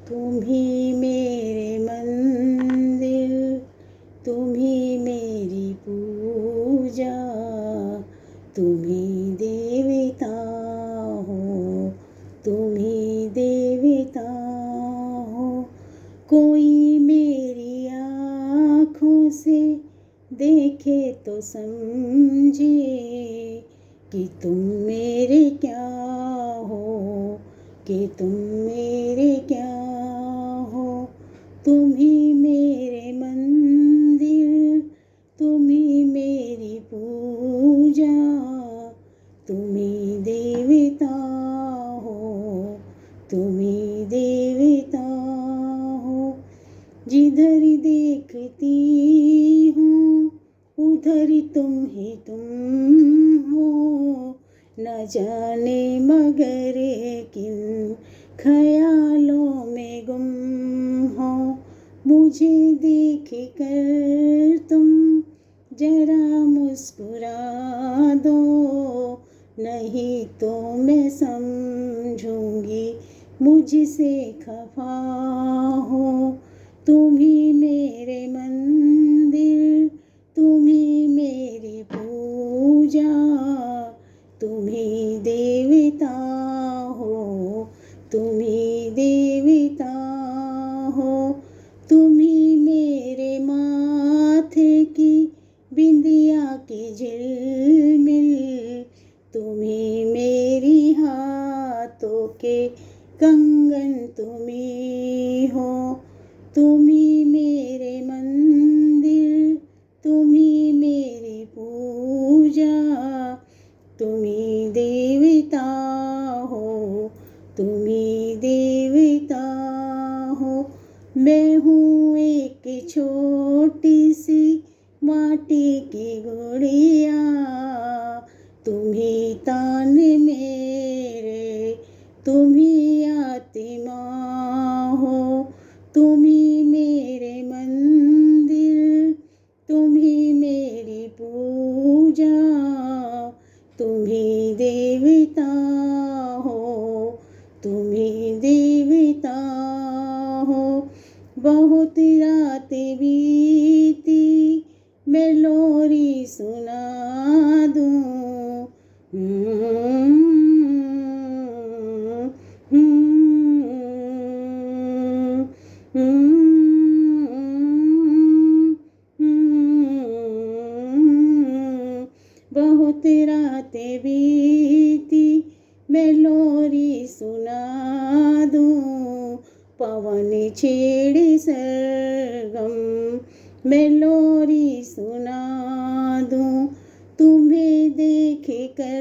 तुम ही मेरे मंदिर, तुम ही मेरी पूजा, तुम ही देवता हो, तुम ही देवता हो। कोई मेरी आँखों से देखे तो समझे कि तुम मेरे क्या हो, कि तुम मेरे क्या हो। तुम ही मेरे मंदिर, तुम ही मेरी पूजा, तुम ही देवता हो, तुम ही देवता हो। जिधर देखती हूँ उधर तुम ही तुम हो, न जाने मगर किन ख्यालों में गुम हो। मुझे देख कर तुम जरा मुस्कुरा दो, नहीं तो मैं समझूंगी मुझसे खफा हो। तुम ही मेरे मंदिर, तुम ही मेरी पूजा, तुम ही देवता हो, तुम ही देवता हो। तुम ही मेरे माथे की बिंदिया की झिलमिल, तुम ही मेरी हाथों के कंगन, तुम ही हो। तुम ही मेरे मंदिर, तुम ही मेरी पूजा, तुम ही देवता हो, तुम ही देवता हो। मैं हूँ एक छोटी सी माटी की गुड़िया, तुम ही तान मेरे, तुम ही आत्मा हो। तुम ही मेरे मंदिर, तुम ही मेरी पूजा, तुम ही देवता हो, तुम ही देवता हो। बहुत रात बीती मैं लोरी सुना दूँ, बहुत रातें बीती मैं लोरी सुना दूँ। पवन छेड़े सरगम मैं लोरी सुना दूँ। तुम्हें देख कर